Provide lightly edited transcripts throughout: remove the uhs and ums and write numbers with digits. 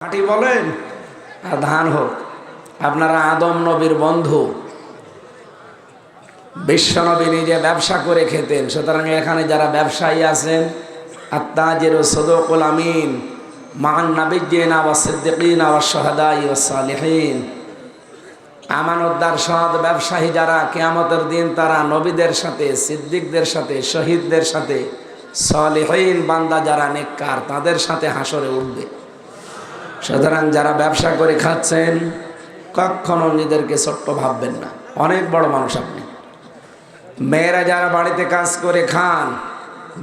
মাটি বলেন আর ধান হোক, আপনারা আদম নবীর বন্ধু, বিশ্বনবী নিজে ব্যবসা করে খেতেন। সুতরাং এখানে যারা ব্যবসায়ী আছেন, আত্তাজির সদকুল আমিন মান নাবিয়্যিনা ওয়াস সিদ্দিকিনা ওয়াস শুহাদাই ওয়াস সালিহিন, আমানতদার সৎ ব্যবসায়ী যারা, কিয়ামতের দিন তারা নবীদের সাথে, সিদ্দিকদের সাথে, শহীদদের সাথে, সালিহিন বান্দা যারা নেককার তাদের সাথে হাসরে উঠবে। সুতরাং যারা ব্যবসা করে খাচ্ছেন কখনো নিজেদেরকে ছোট্ট ভাববেন না, অনেক বড় মানুষ আপনি। মেয়েরা যারা বাড়িতে কাজ করে খান,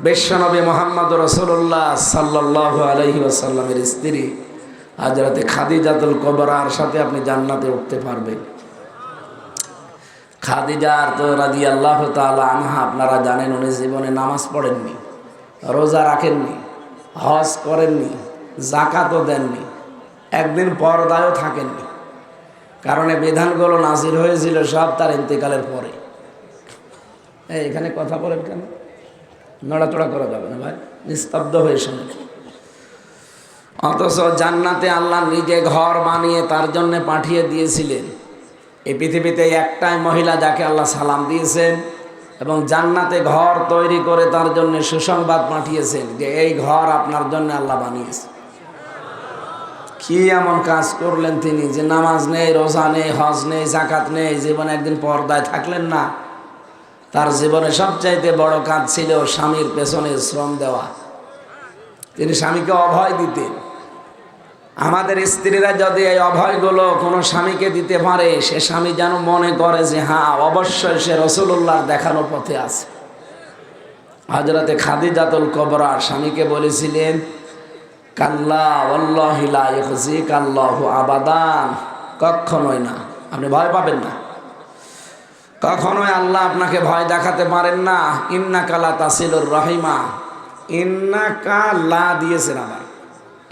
বিশ্বনবী মুহাম্মদ রাসূলুল্লাহ সাল্লাল্লাহু আলাইহি ওয়াসাল্লামের স্ত্রী হযরতে খাদিজাতুল কুবরার সাথে আপনি জান্নাতে উঠতে পারবেন। খাদিজা রাদিয়াল্লাহু তাআলা আনহা, আপনারা জানেন উনি জীবনে নামাজ পড়েননি, রোজা রাখেননি, হজ করেননি, যাকাতও দেননি, একদিন পর্দায়ও থাকেননি। কারণ এই বিধানগুলো নাজিল হয়েছিল সব তার ইন্তেকালের পরে। এখানে কথা বলেন কেন? নড়াচড়া করা যাবে না ভাই, নিস্তব্ধ হয়ে শোনেন। অথচ জান্নাতে আল্লাহ নিজে ঘর বানিয়ে তার জন্য পাঠিয়ে দিয়েছিলেন। এই পৃথিবীতে একটাই মহিলা যাকে আল্লাহ সালাম দিয়েছেন এবং জান্নাতে ঘর তৈরি করে তার জন্য সুসংবাদ পাঠিয়েছেন যে এই ঘর আপনার জন্য আল্লাহ বানিয়েছে। কি এমন কাজ করলেন তিনি যে নামাজ নেই, রোজা নেই, হজ নেই, যাকাত নেই, জীবনে একদিন পর্দায় থাকলেন না? তার জীবনে সবচাইতে বড় কাজ ছিল স্বামীর পেছনে শ্রম দেওয়া। তিনি স্বামীকে অভয় দিতেন। আমাদের স্ত্রীরা যদি এই অভয়গুলো কোনো স্বামীকে দিতে পারে, সে স্বামী যেন মনে করে যে হ্যাঁ, অবশ্যই সে রাসূলুল্লাহর দেখানো পথে আছে। হযরতে খাদিজাতুল কুবরা স্বামীকে বলেছিলেন, কাল্লা ওয়াল্লাহি লা ইউখজিকাল্লাহু আবাদান, কখনোই না, আপনি ভয় পাবেন না, কখনোই আল্লাহ আপনাকে ভয় দেখাতে পারেন না। ইন্নাকা লা তাসিলুর রাহিমা, ইন্নাকা লা দিয়েছেন, আবার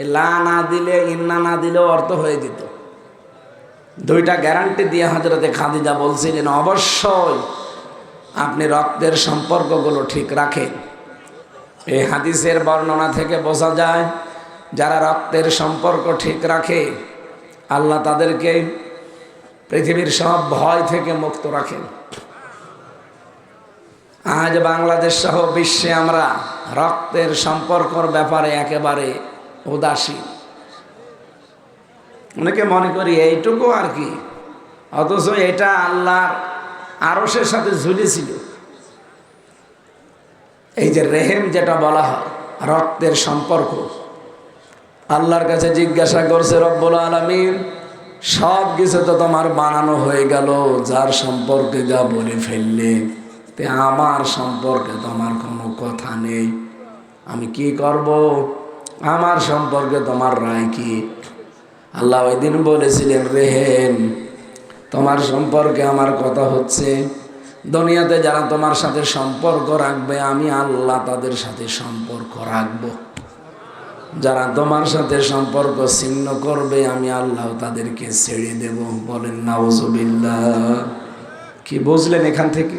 এই লা না দিলে, ইন্না না দিলেও অর্থ হয়ে যেত। দুইটা গ্যারান্টি দিয়ে হযরতে খাদিজা বলছিলেন অবশ্যই আপনি রক্তের সম্পর্কগুলো ঠিক রাখেন। এই হাদিসের বর্ণনা থেকে বোঝা যায় যারা রক্তের সম্পর্ক ঠিক রাখে আল্লাহ তাদেরকে পৃথিবীর সব ভয় থেকে মুক্ত রাখেন। আজ বাংলাদেশ সহ বিশ্বে আমরা রক্তের সম্পর্কর ব্যাপারে একেবারে উদাসীন। অনেকে মনে করি এইটুকু আর কি, অথচ এটা আল্লাহর আরশের সাথে ঝুলেছিল। এই যে রেহেম যেটা বলা হয়, রক্তের সম্পর্ক, আল্লাহর কাছে জিজ্ঞাসা করছে রব্বুল আলামিন, সব কিছু তো তোমার বানানো হয়ে গেল, যার সম্পর্কে যা বলে ফেললে, তে আমার সম্পর্কে তোমার কোনো কথা নেই, আমি কি করব? আমার সম্পর্কে তোমার রায় কি? আল্লাহ ওই দিন বলেছিলেন, রেহেম, তোমার সম্পর্কে আমার কথা হচ্ছে, দুনিয়াতে যারা তোমার সাথে সম্পর্ক রাখবে আমি আল্লাহ তাদের সাথে সম্পর্ক রাখবো, যারা তোমার সাথে সম্পর্ক ছিন্ন করবে আমি আল্লাহ তাদেরকে ছেড়ে দেব। বলেন নাউজুবিল্লাহ। কি বুঝলেন এখান থেকে?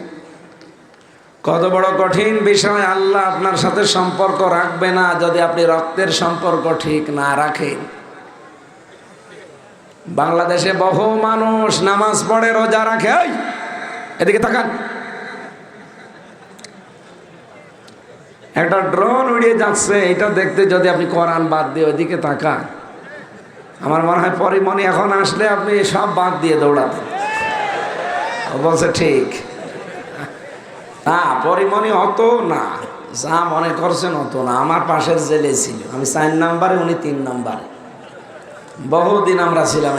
কত বড় কঠিন বিষয়। আল্লাহ আপনার সাথে সম্পর্ক রাখবে না যদি আপনি রক্তের সম্পর্ক ঠিক না রাখেন। বাংলাদেশে বহু মানুষ নামাজ পড়ে, রোজা রাখে, এই এদিকে তাকান, একটা ড্রোন উড়িয়ে যাচ্ছে, এটা দেখতে যদি আপনি কোরআন বাদ দিয়ে ওইদিকে তাকান, আমার মনে হয় পরিমণি এখন আসলে আপনি সব বাদ দিয়ে দৌড়াতেন। ও বলছে ঠিক না, পরিমণি অত না, যা মনে করছেন অত না। আমার পাশের জেলে ছিল, আমি 4 নম্বরে, উনি 3 নম্বরে। বহুদিন আমরা ছিলাম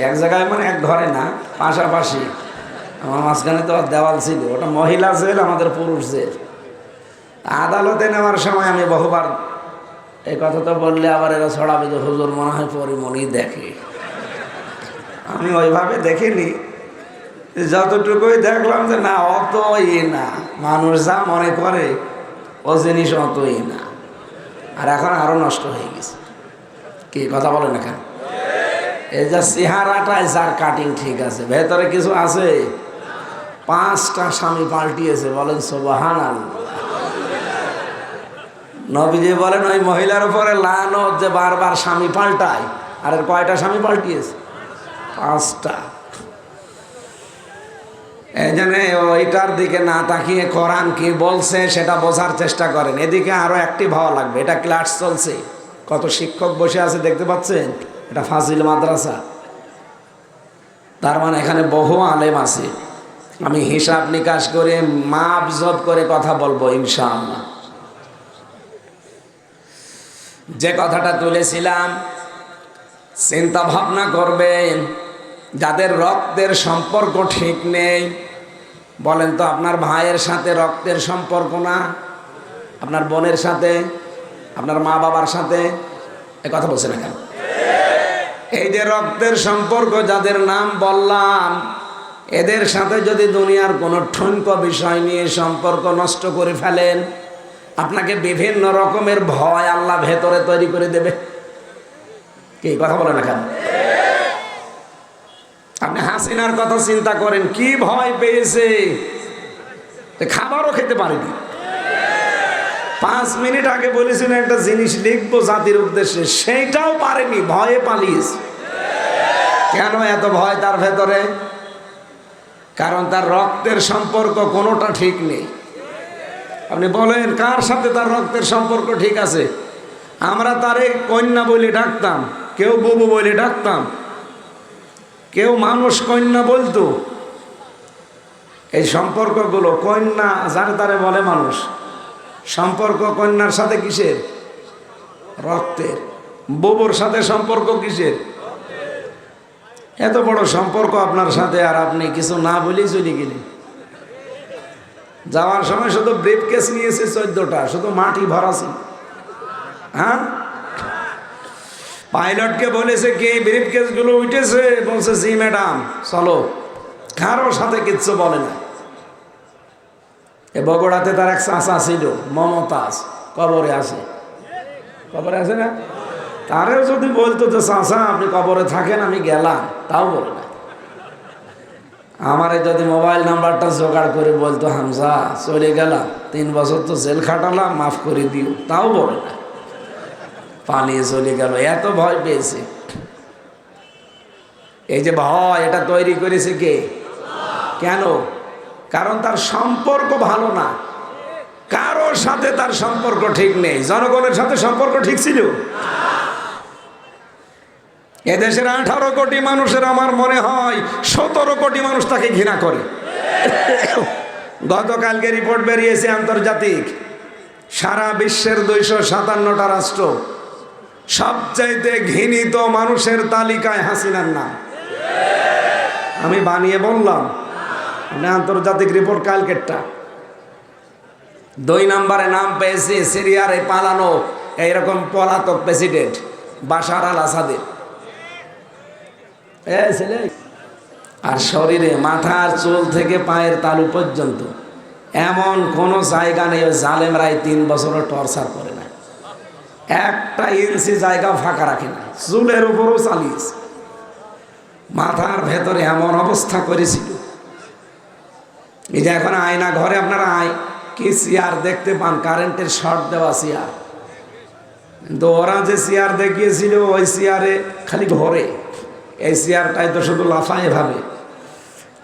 এক জায়গায় মানে এক ঘরে না, পাশাপাশি। আমার মাঝখানে তো দেওয়াল ছিল, ওটা মহিলা জেল, আমাদের পুরুষ জেল। আদালতে নেওয়ার সময় আমি বহুবার এই কথা তো বললে আবার এরা ছড়াবে যে হুজুর মনে হয় পরিমণি দেখে। আমি ওইভাবে দেখিনি, যতটুকুই দেখলাম যে না, অতই না, মানুষ যা মনে করে ও জিনিস অতই না। আর এখন আরো নষ্ট হয়ে গেছে। কি কথা বলেন এখানে? এই যে চেহারাটাই যার কাটিং ঠিক আছে, ভেতরে কিছু আছে। 5টা স্বামী পাল্টিয়েছে, বলেন সুবহানাল্লাহ। নবীজি বলেন ওই মহিলার উপরে লানত যে বারবার স্বামী পাল্টায়, আর এর কয়টা স্বামী পাল্টিয়েছে? 5টা। এই জন্য ওইটার দিকে না তাকিয়ে কোরআন কি বলছে সেটা বোঝার চেষ্টা করেন। এদিকে আরো অ্যাক্টিভ হওয়া লাগবে। এটা ক্লাস চলছে, কত শিক্ষক বসে আছে দেখতে পাচ্ছেন? এটা ফাজিল মাদ্রাসা, তার মানে এখানে বহু আলেম আছে। আমি হিসাব নিকাশ করে মাপ জব করে কথা বলবো ইনশাআল্লাহ। যে কথাটা তুলেছিলাম, চিন্তা ভাবনা করবেন, যাদের রক্তের সম্পর্ক ঠিক নেই, বলেন তো আপনার ভাইয়ের সাথে রক্তের সম্পর্ক না, আপনার বোনের সাথে, আপনার মা বাবার সাথে, এ কথা বলছে না কেন? এই যে রক্তের সম্পর্ক যাদের নাম বললাম, এদের সাথে যদি দুনিয়ার কোনো ঠুনকো বিষয় নিয়ে সম্পর্ক নষ্ট করে ফেলেন, আপনাকে বিভিন্ন রকমের ভয় আল্লাহ ভেতরে তৈরি করে দেবে। কি কথা বলে না কেন? আপনি হাসিনার কথা চিন্তা করেন, কি ভয় পেয়েছে, খাবারও খেতে পারেনি। 5 মিনিট আগে বলেছিলেন একটা জিনিস লিখবো জাতির উদ্দেশ্যে, সেইটাও পারেনি, ভয়ে পালিয়েছে। কেন এত ভয় তার ভেতরে? কারণ তার রক্তের সম্পর্ক কোনোটা ঠিক নেই। আপনি বলেন কার সাথে তার রক্তের সম্পর্ক ঠিক আছে? আমরা তারে কন্যা বলে ডাকতাম, কেউ বুবু বলে ডাকতাম, কেউ মানুষ কন্যা বলতো। এই সম্পর্কগুলো কন্যা যারে তারে বলে মানুষ, সম্পর্ক কন্যার সাথে কিসের? রক্তের। বুবুর সাথে সম্পর্ক কিসের? এত বড় সম্পর্ক আপনার সাথে, আর আপনি কিছু না বলেই চলে গেলেন। যাওয়ার সময় শুধু ব্রিফকেস নিয়েছে 14টা, শুধু মাটি ভরা ছিল। হ্যাঁ, পাইলটকে বলেছে কি ব্রিফকেসগুলো উঠেছে? বলছে জি ম্যাডাম, চলো। কারোর সাথে কিচ্ছু বলে না। এ বগুড়াতে তার এক চাচা ছিল, মমতাজ, কবরে আছে। কবরে আছে না? তারেও যদি বলতো যে চাচা আপনি কবরে থাকেন, আমি গেলাম, তাও বলে না। আমারে যদি মোবাইল নাম্বারটা জোগাড় করে বলতো হামজা চলে গেলাম, 3 বছর তো জেল খাটালাম, মাফ করে দিও, তাও বলে না। পালিয়ে চলে গেল, এত ভয় পেয়েছে। এই যে ভয়, এটা তৈরি করেছে কে? কেন? কারণ তার সম্পর্ক ভালো না, কারোর সাথে তার সম্পর্ক ঠিক নেই। জনগণের সাথে সম্পর্ক ঠিক ছিল? এদেশের 18 কোটি মানুষের আমার মনে হয় 17 কোটি মানুষ তাকে ঘৃণা করে। গতকালকে রিপোর্ট বেরিয়েছে আন্তর্জাতিক, সারা বিশ্বের 257টা রাষ্ট্র, সবচাইতে ঘৃণিত মানুষের তালিকায় হাসিনার নাম। আমি বানিয়ে বললাম? আন্তর্জাতিক রিপোর্ট কালকেরটা। 2 নম্বরে নাম পেয়েছে সিরিয়ার এই পালানো এইরকম পলাতক প্রেসিডেন্ট বাশার আল আসাদের। আর শরীরে মাথার চুল থেকে পায়ের তালু পর্যন্ত এমন কোনো জায়গা নেই ওই জালেমরাই 3 বছরও টর্চার করে না, 1 ইঞ্চি জায়গা ফাঁকা রাখে না, চুলের উপরও চালিয়েছে। মাথার ভেতরে এমন অবস্থা করেছিল, এই যে এখন আয়না ঘরে আপনারা কি চেয়ার দেখতে পান, কারেন্টের শর্ট দেওয়া চেয়ার, কিন্তু ওরা যে চেয়ার দেখিয়েছিল ওই চেয়ারে খালি ঘরে, এই চেয়ারটাই তো শুধু লাফায় ভাবে।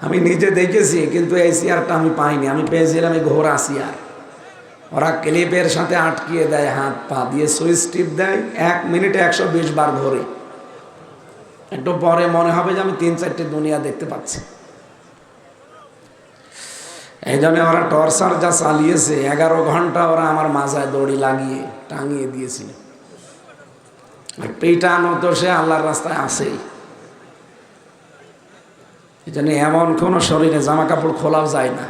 আমি নিজে দেখেছি, কিন্তু এই চেয়ারটা আমি পাইনি, আমি পেয়েছিলাম এই ঘোড়া চেয়ার। ওরা ক্লিপের সাথে আটকিয়ে দেয়, হাত পা দিয়ে সুইচ টিপ দেয়, 1 মিনিটে 120 বার ঘোরে। একটু পরে মনে হবে যে আমি 3-4টে দুনিয়া দেখতে পাচ্ছি। এই জন্য ওরা টর্চার যা চালিয়েছে, 11 ঘন্টা ওরা আমার মাজায় দড়ি লাগিয়ে টাঙিয়ে দিয়েছিল। আর পেটানো তো সে আল্লাহর রাস্তায় আসেই। এই জন্য এমন কোনো শরীরে জামা কাপড় খোলাও যায় না,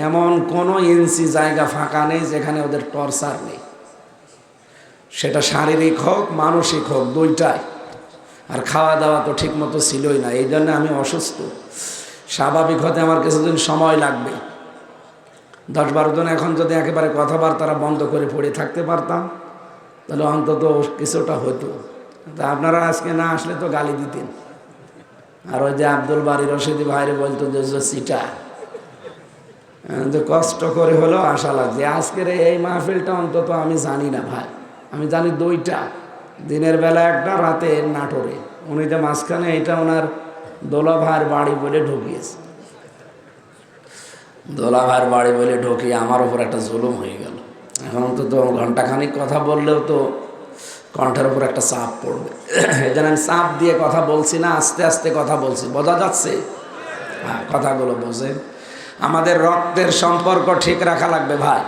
এমন কোনো ইঞ্চি জায়গা ফাঁকা নেই যেখানে ওদের টর্চার নেই, সেটা শারীরিক হোক মানসিক হোক, দুইটাই। আর খাওয়া দাওয়া তো ঠিক মতো ছিলই না, এই জন্য আমি অসুস্থ। স্বাভাবিক হতে আমার কিছুদিন সময় লাগবে। 10-12 দিন এখন যদি একেবারে কথাবার্তা বন্ধ করে পড়ে থাকতে পারতাম, তাহলে অন্তত কিছুটা হতো। তা আপনারা আজকে না আসলে তো গালি দিতেন। আর ওই যে আব্দুল বারী রশিদি ভাইরে বলতো যে সিটা, যে কষ্ট করে হলেও আশা লাগছে। আজকের এই মাহফিলটা অন্তত আমি জানি না ভাই, আমি জানি 2টা, দিনের বেলা 1টা, রাতে নাটোরে। উনি যে মাঝখানে এটা ওনার দোলা ভাইয়ের বাড়ি বলে ঢুকিয়েছে। দোলা ভাইয়ের বাড়ি বলে ঢুকিয়ে আমার ওপর একটা জুলুম হয়ে গেল। এখন তো ঘন্টাখানিক কথা বললেও তো কণ্ঠের উপর একটা চাপ পড়বে। এই জন্য আমি চাপ দিয়ে কথা বলছি না, আস্তে আস্তে কথা বলছি। বোঝা যাচ্ছে? হ্যাঁ, কথাগুলো বোঝে। আমাদের রক্তের সম্পর্ক ঠিক রাখা লাগবে ভাই,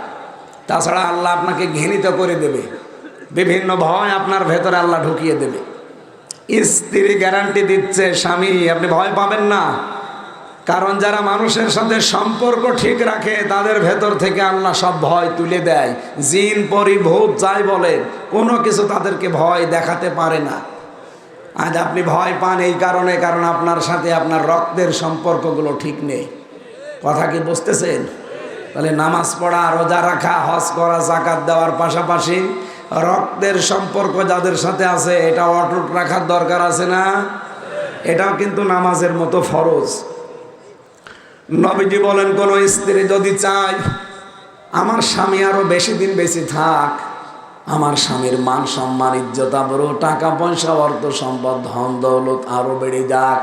তাছাড়া আল্লাহ আপনাকে ঘৃণিত করে দেবে। বিভিন্ন ভয় আপনার ভেতরে আল্লাহ ঢুকিয়ে দেবে। স্ত্রী গ্যারান্টি দিচ্ছে, স্বামী আপনি ভয় পাবেন না, কারণ যারা মানুষের সাথে সম্পর্ক ঠিক রাখে তাদের ভেতর থেকে আল্লাহ সব ভয় তুলে দেয়। জিন পরি ভূত যাই বলেন, কোনো কিছু তাদেরকে ভয় দেখাতে পারে না। আজ আপনি ভয় পান এই কারণে, কারণ আপনার সাথে আপনার রক্তের সম্পর্কগুলো ঠিক নেই। কথা কি বুঝতেছেন? তাহলে নামাজ পড়া, রোজা রাখা, হজ করা, যাকাত দেওয়ার পাশাপাশি রক্তের সম্পর্ক যাদের সাথে আছে এটা অটুট রাখার দরকার আছে না? এটাও কিন্তু নামাজের মতো ফরজ। নবীজি বলেন, কোন স্ত্রী যদি চায় আমার স্বামী আরো বেশি দিন বেঁচে থাক, আমার স্বামীর মান সম্মান ইজ্জত আবরু টাকা পয়সা অর্থ সম্পদ ধন দৌলত আরো বেড়ে যাক,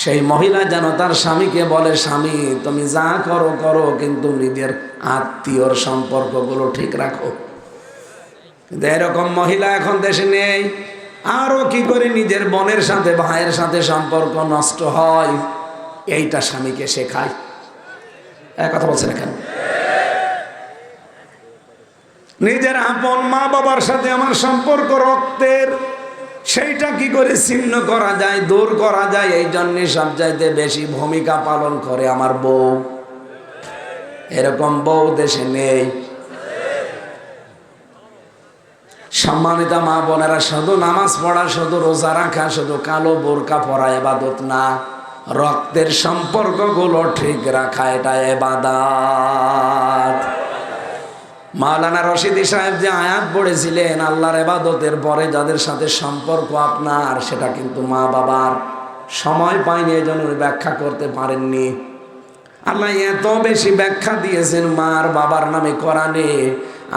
সেই মহিলা যেন তার স্বামীকে বলে, স্বামী তুমি যা করো করো, কিন্তু নিজের আত্মীয়র সম্পর্কগুলো ঠিক রাখো। কিন্তু এরকম মহিলা এখন দেশে নেই। আরো কি করে নিজের বোনের সাথে ভাইয়ের সাথে সম্পর্ক নষ্ট হয়, এইটা স্বামীকে শেখায়। কথা বলছেন এখানে? নিজের আপন মা বাবার সাথে আমার সম্পর্ক রক্তের, সেইটা কি করে ছিন্ন করা যায়, দূর করা যায়, এই জন্যে সবচাইতে বেশি ভূমিকা পালন করে আমার বউ। এরকম বউ দেশে নেই। সম্মানিতা মা বোনেরা, শুধু নামাজ পড়া, শুধু রোজা রাখা, শুধু কালো বোরকা পরা ইবাদত না, রক্তের সম্পর্কগুলো ঠিক রাখা এটা ইবাদত। মাওলানা রশিদি সাহেব যে আয়াত পড়েছিলেন, আল্লাহর ইবাদতের পরে যাদের সাথে সম্পর্ক আপনার, সেটা কিন্তু মা বাবার। সময় পাইনি, এই জন্য ব্যাখ্যা করতে পারেননি। আল্লাহ এত বেশি ব্যাখ্যা দিয়েছেন মার বাবার নামে কোরআনে,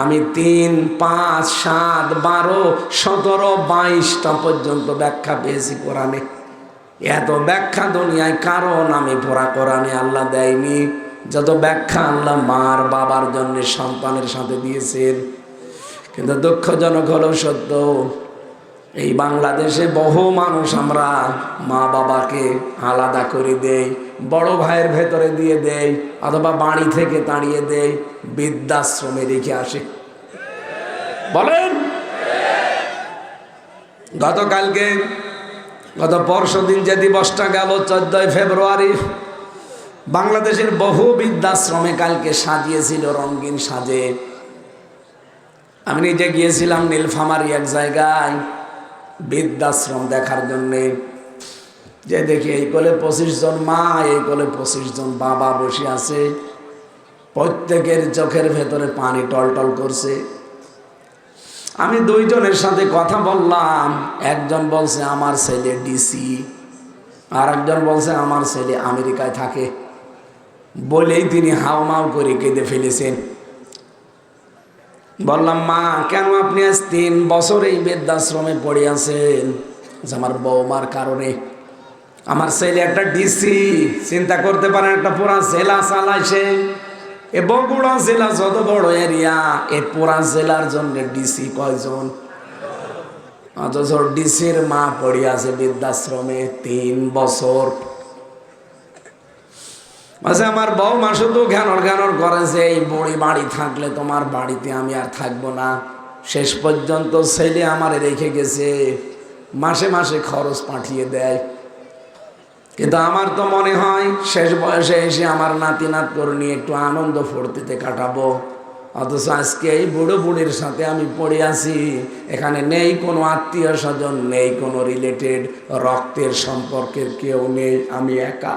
আমি 3, 5, 7, 12, 17, 22টা পর্যন্ত ব্যাখ্যা পেয়েছি কোরআনে। এত ব্যাখ্যা দুনিয়ায় কারো নামে পড়া কোরআনে আল্লাহ দেয়নি, যত ব্যাখ্যা আল্লাহ মার বাবার জন্য সন্তানের সাথে দিয়েছেন। কিন্তু দুঃখজনক হলেও সত্য, এই বাংলাদেশে বহু মানুষ আমরা মা বাবাকে আলাদা করে দেই, বড় ভাইয়ের ভেতরে দিয়ে দেই, অথবা বাড়ি থেকে তাড়িয়ে দেই, বৃদ্ধাশ্রমে রেখে আসে। বলেন, গত পরশুদিন যে দিবসটা গেল 14 ফেব্রুয়ারি, বাংলাদেশের বহু বৃদ্ধাশ্রমে কালকে সাজিয়েছিল রঙিন সাজে। আমি নিজে গিয়েছিলাম নীলফামারী এক জায়গায় বৃদ্ধাশ্রম দেখার জন্যে। যে দেখি এই কোলে 25 জন মা, এই কোলে 25 জন বাবা বসে আছে, প্রত্যেকের চোখের ভেতরে পানি টলটল করছে। আমি 2 জনের সাথে কথা বললাম, একজন বলছে আমার ছেলে ডিসি, আর একজন বলছে আমার ছেলে আমেরিকায় থাকে। বলেই তিনি হাউমাউ করে কেঁদে ফেলেছেন। বললাম, মা কেন আপনি আজ 3 বছর এই বৃদ্ধাশ্রমে পড়ে আছেন? আমার বৌমার কারণে। আমার ছেলে একটা ডিসি, চিন্তা করতে পারেন, একটা পুরা জেলা চালাইছে। এ বগুড়া জেলা যত বড় এরিয়া, এই পুরা জেলার জন্য ডিসি কয়জন? অথচ ডিসির মা পড়ে আছে বৃদ্ধাশ্রমে 3 বছর। আচ্ছা, আমার বৌমা শুধু ঘ্যানর ঘ্যানর করেছে, এই বুড়ি বাড়ি থাকলে তোমার বাড়িতে আমি আর থাকবো না। শেষ পর্যন্ত ছেলে আমার রেখে গেছে, মাসে মাসে খরচ পাঠিয়ে দেয়। কিন্তু আমার তো মনে হয় শেষ বয়সে এসে আমার নাতি নাত করে নিয়ে একটু আনন্দ ফুর্তিতে কাটাবো, অথচ আজকে এই বুড়ো বুড়ির সাথে আমি পড়ে আছি। এখানে নেই কোনো আত্মীয় স্বজন, নেই কোনো রিলেটেড, রক্তের সম্পর্কের কেউ নেই, আমি একা।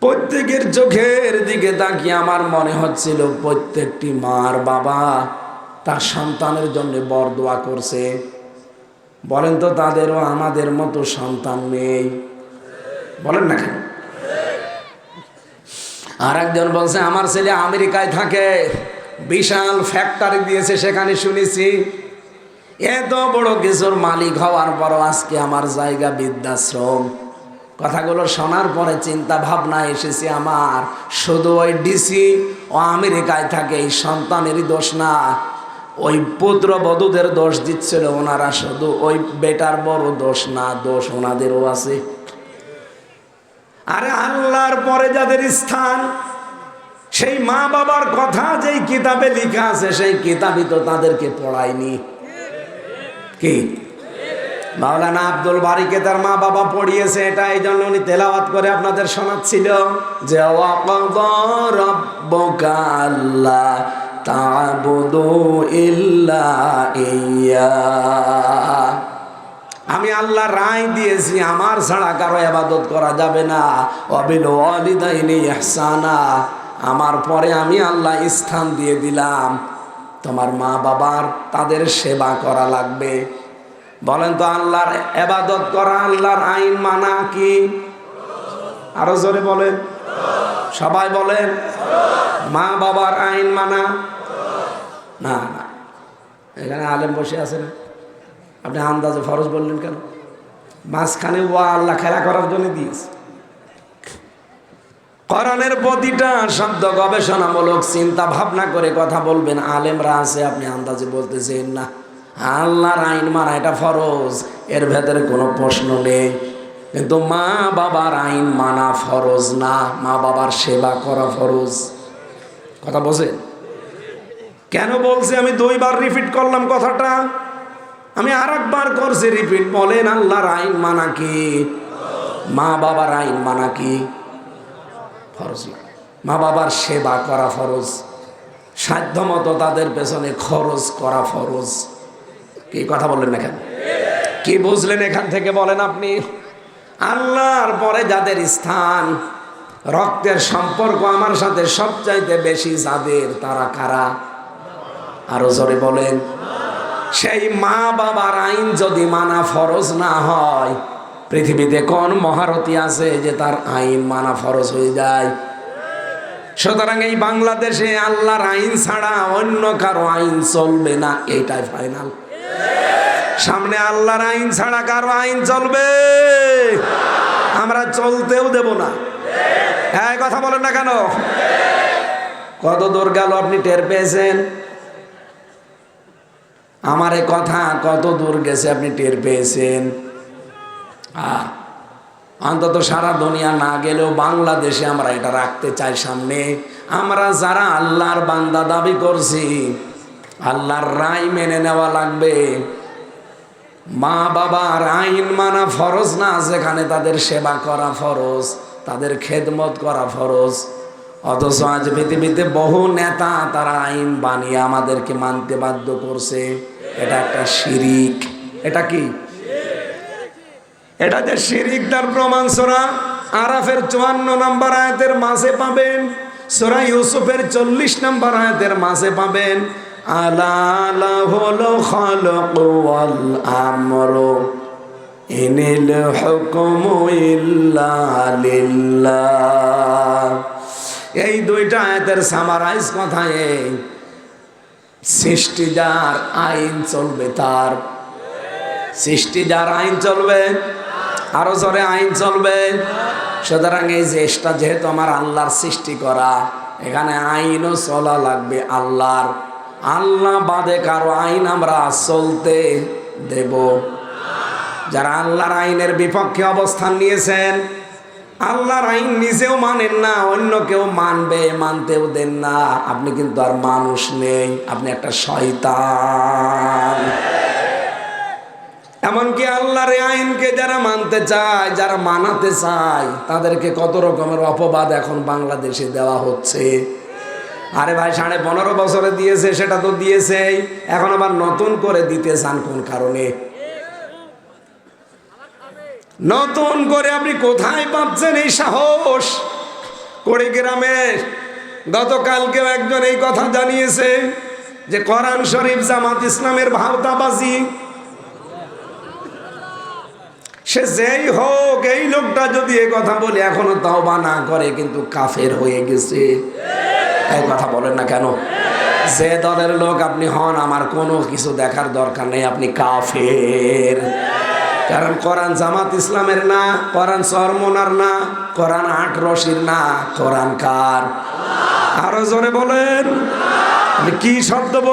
প্রত্যেকের চোখের দিকে তাকিয়ে আমার মনে হচ্ছিল প্রত্যেকটি মার বাবা তার সন্তানের জন্য বরদোয়া করছে। বলেন তো, তাদেরও আমাদের মতো সন্তান নেই? বলেন না কেন? আর একজন বলছে আমার ছেলে আমেরিকায় থাকে, বিশাল ফ্যাক্টরি দিয়েছে সেখানে শুনেছি। এত বড় কিছুর মালিক হওয়ার পরও আজকে আমার জায়গা বৃদ্ধাশ্রম। কথাগুলো শোনার পরে চিন্তা ভাবনা এসেছে আমার, শুধু ওই ডিসি ও আমেরিকায় থাকে এই সন্তানেরই দোষ না, ওই পুত্রবধূদের দোষ দিচ্ছিল ওনারা, শুধু ওই বেটার বড় দোষ না, দোষ ওনাদেরও আছে। আরে আল্লাহর পরে যাদের স্থান, সেই মা বাবার কথা যেই কিতাবে লেখা আছে সেই কিতাবই তো তাদেরকে পড়ায়নি। কি মাওলানা আব্দুল বারীকে তার মা বাবা পড়িয়েছে, এটা এই জন্য উনি তেলাওয়াত করে আপনাদের শোনাচ্ছিল যে ওয়াকাদা রাব্বুকা আল্লা তা'বুদু ইল্লা ইয়্যা, আমি আল্লাহ রায় দিয়েছি আমার ছাড়া কারো ইবাদত করা যাবে না, ওয়া বিল ওয়ালিদাইনি ইহসানা, আমার পরে আমি আল্লাহ স্থান দিয়ে দিলাম তোমার মা বাবার, তাদের সেবা করা লাগবে। বলেন তো আল্লাহর ইবাদত করা, আল্লাহর আইন মানা কি? আরো জোরে বলেন, সবাই বলেন। মা বাবার আইন মানা না। না, এখানে আলেম বসে আছেন, আপনি আন্দাজে ফরজ বললেন কেন? মাঝখানে ও আল্লাহ খেলা করার জন্য দিয়েছে। কোরআনের প্রতিটা শব্দ গবেষণামূলক চিন্তা ভাবনা করে কথা বলবেন। আলেমরা আছে, আপনি আন্দাজে বলতেছেন না। আল্লাহর আইন মানা এটা ফরজ, এর ভেতরে কোনো প্রশ্ন নেই, কিন্তু মা বাবার আইন মানা ফরজ না, মা বাবার সেবা করা ফরজ। কথা বলছেন? কেন বলছি আমি দুইবার রিপিট করলাম কথাটা, আমি আর একবার করছি রিপিট। বলেন আল্লাহর আইন মানা কি? মা বাবার আইন মানা কি? ফরজ না। মা বাবার সেবা করা ফরজ, সাধ্যমতো তাদের পেছনে খরচ করা ফরজ। কি কথা বললেন না কেন? কি বুঝলেন এখান থেকে বলেন আপনি? আল্লাহর পরে যাদের স্থান, রক্তের সম্পর্ক আমার সাথে সবচাইতে বেশি যাদের, তারা কারা? আরো জোরে বলেন। সেই মা বাবার আইন যদি মানা ফরজ না হয়, পৃথিবীতে কোন মহারথী আছে যে তার আইন মানা ফরজ হয়ে যায়? সুতরাং এই বাংলাদেশে আল্লাহর আইন ছাড়া অন্য কারো আইন চলবে না, এইটাই ফাইনাল। সামনে আল্লাহর আইন ছাড়া কারো আইন চলবে? আমরা চলতেও দেব না। হ্যাঁ, কথা বলেন না কেন? কত দূর গেল আপনি টের পেয়েছেন? আমার এই কথা কত দূর গেছে আপনি টের পেয়েছেন? অন্তত সারা দুনিয়া না গেলেও বাংলাদেশে আমরা এটা রাখতে চাই সামনে। আমরা যারা আল্লাহর বান্দা দাবি করছি, আল্লাহর রায় মেনে নেওয়া লাগবে। মা বাবার আইন মানা ফরজ না, যেখানে তাদের সেবা করা ফরজ, তাদের খেদমত করা ফরজ। অথচ আজ পৃথিবীতে বহু নেতা তারা আইন বানিয়ে আমাদেরকে মানতে বাধ্য করছে। এটা একটা শিরিক। এটা কি? এটা যে শিরিক তার প্রমাণ সূরা আরাফের 54 নম্বর আয়াতের মাঝে পাবেন, সূরা ইউসুফের 40 নম্বর আয়াতের মাঝে পাবেন। আলা লাহুল খালকু ওয়াল আমরু ইনিল হুকমু ইল্লা লিল্লাহ। এই দুইটা আয়াতের সামারাইজ কথায় সৃষ্টি যার আইন চলবে, তার সৃষ্টি যার আইন চলবে, আরো জোরে আইন চলবে। সুতরাং এই দেশটা যেহেতু আমার আল্লাহর সৃষ্টি করা, এখানে আইনও চলা লাগবে আল্লাহর। আল্লাহ বাদে কারো আইন আমরা চলতে দেব। যারা আল্লাহর আইনের বিপক্ষে অবস্থান নিয়েছেন, আল্লাহর আইন নিজেও মানেন না, অন্য কেউ মানবে, মানতেও দেন না, আপনি কিন্তু আর মানুষ নেই, আপনি একটা শয়তান। এমনকি আল্লাহর আইনকে যারা মানতে চায়, যারা মানাতে চায়, তাদেরকে কত রকমের অপবাদ এখন বাংলাদেশে দেওয়া হচ্ছে। আরে ভাই, 15.5 বছরে দিয়েছে, সেটা তো দিয়েছেই, এখন আবার নতুন করে দিতে চান কোন কারণে? নতুন করে আপনি কোথায় পাচ্ছেন এই সাহস? কুড়িগ্রামে গতকালকেও একজন এই কথা জানিয়েছে যে কোরআন শরীফ জামাত ইসলামের ভাওতাবাজি। সে যেই হোক, এই লোকটা যদি এই কথা বলে এখনো তওবা না করে, কিন্তু কাফের হয়ে গেছে। এই কথা বলেন না কেন? যে দলের লোক আপনি হন, আমার কোনো কিছু দেখার দরকার নেই, আপনি কাফের। কারণ কোরআন জামাত ইসলামের না, কোরআন চরমনার না, কোরআন আট রশির না, কোরআন কার? আরো জোরে বলেন। আপনি কি শব্দ বল